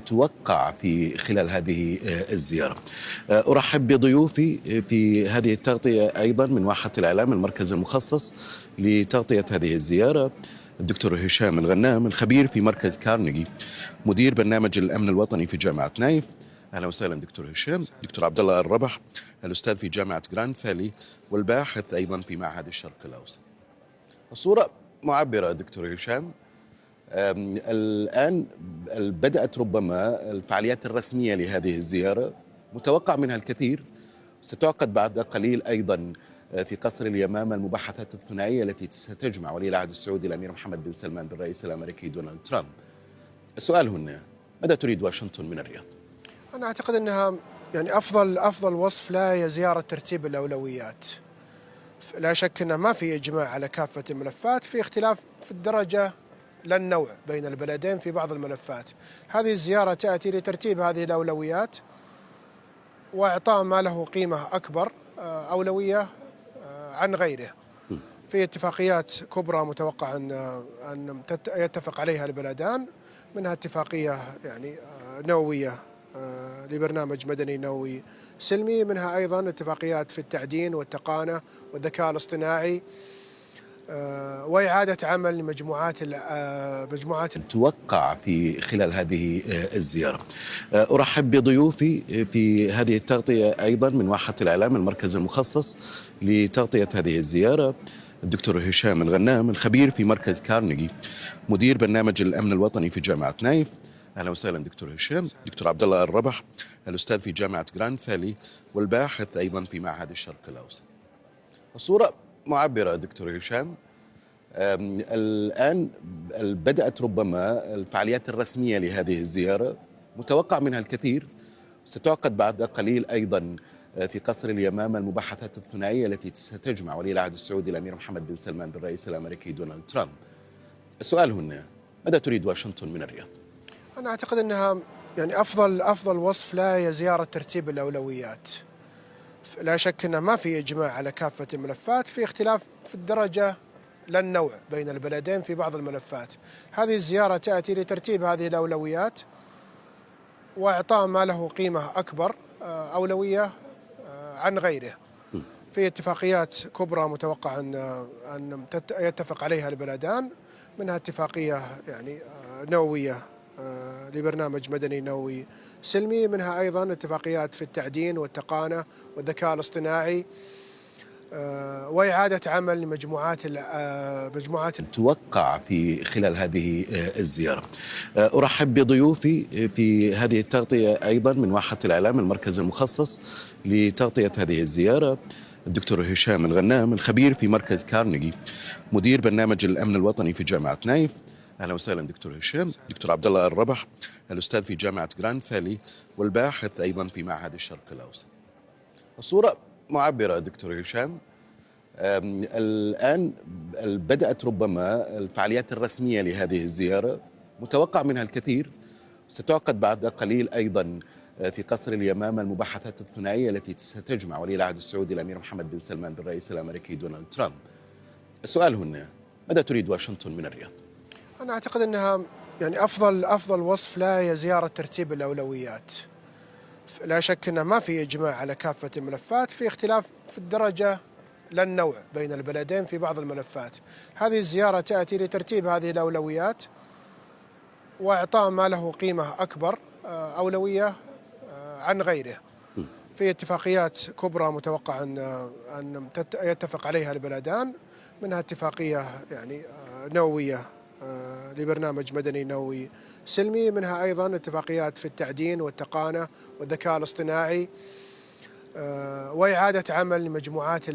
توقع في خلال هذه الزيارة. أرحب بضيوفي في هذه التغطية أيضا من واحة الإعلام المركز المخصص لتغطية هذه الزيارة، الدكتور هشام الغنام الخبير في مركز كارنيجي، مدير برنامج الأمن الوطني في جامعة نايف. أهلا وسهلا دكتور هشام. دكتور عبد الله الربح الأستاذ في جامعة جراند فالي والباحث أيضا في معهد الشرق الأوسط. الصورة معبرة دكتور هشام. الآن بدأت ربما الفعاليات الرسمية لهذه الزيارة، متوقع منها الكثير. ستعقد بعد قليل أيضا في قصر اليمامة المباحثات الثنائية التي ستجمع ولي العهد السعودي الأمير محمد بن سلمان بالرئيس الأمريكي دونالد ترامب. السؤال هنا، ماذا تريد واشنطن من الرياض؟ أنا أعتقد أنها أفضل وصف لها هي زيارة ترتيب الأولويات. لا شك أنه ما في إجماع على كافة الملفات، في اختلاف في الدرجة لا النوع بين البلدين في بعض الملفات. هذه الزيارة تأتي لترتيب هذه الأولويات وإعطاء ما له قيمة أكبر أولوية عن غيره. في اتفاقيات كبرى متوقع أن يتفق عليها البلدان، منها اتفاقية نووية لبرنامج مدني نووي سلمي، منها أيضا اتفاقيات في التعدين والتقانة والذكاء الاصطناعي وإعادة عمل لمجموعات توقع في خلال هذه الزيارة. أرحب بضيوفي في هذه التغطية أيضا من واحة الإعلام المركز المخصص لتغطية هذه الزيارة، الدكتور هشام الغنام الخبير في مركز كارنيجي، مدير برنامج الأمن الوطني في جامعة نايف. أهلا وسهلا دكتور هشام. دكتور عبد الله الربح الأستاذ في جامعة جراند فالي والباحث أيضا في معهد الشرق الأوسط. الصورة معبرة دكتور هشام. الآن بدأت ربما الفعاليات الرسمية لهذه الزيارة، متوقع منها الكثير. ستعقد بعد قليل أيضا في قصر اليمامة المباحثات الثنائية التي ستجمع ولي العهد السعودي الأمير محمد بن سلمان بالرئيس الأمريكي دونالد ترامب. السؤال هنا، ماذا تريد واشنطن من الرياض؟ أنا أعتقد أنها أفضل وصف لها هي زيارة ترتيب الأولويات. لا شك أنه ما في إجماع على كافة الملفات، في اختلاف في الدرجة لا النوع بين البلدين في بعض الملفات. هذه الزيارة تأتي لترتيب هذه الأولويات وإعطاء ما له قيمة أكبر أولوية عن غيره. في اتفاقيات كبرى متوقع أن يتفق عليها البلدان، منها اتفاقية نووية لبرنامج مدني نووي سلمي، منها أيضا اتفاقيات في التعدين والتقانة والذكاء الاصطناعي وإعادة عمل لمجموعات توقع في خلال هذه الزيارة. أرحب بضيوفي في هذه التغطية أيضا من واحة الإعلام المركز المخصص لتغطية هذه الزيارة، الدكتور هشام الغنام الخبير في مركز كارنيجي، مدير برنامج الأمن الوطني في جامعة نايف. أهلا وسهلا دكتور هشام. دكتور عبد الله الربح الأستاذ في جامعة جراند فالي والباحث أيضا في معهد الشرق الأوسط. الصورة معبرة دكتور هشام. الآن بدأت ربما الفعاليات الرسمية لهذه الزيارة، متوقع منها الكثير. ستعقد بعد قليل أيضا في قصر اليمامة المباحثات الثنائية التي ستجمع ولي العهد السعودي الأمير محمد بن سلمان بالرئيس الأمريكي دونالد ترامب. السؤال هنا، ماذا تريد واشنطن من الرياض؟ أنا أعتقد أنها أفضل وصف لها هي زيارة ترتيب الأولويات. لا شك أنه ما في إجماع على كافة الملفات، في اختلاف في الدرجة لا النوع بين البلدين في بعض الملفات. هذه الزيارة تأتي لترتيب هذه الأولويات وإعطاء ما له قيمة أكبر أولوية عن غيره. في اتفاقيات كبرى متوقع أن يتفق عليها البلدان، منها اتفاقية نووية لبرنامج مدني نووي سلمي، منها أيضا اتفاقيات في التعدين والتقانة والذكاء الاصطناعي وإعادة عمل لمجموعات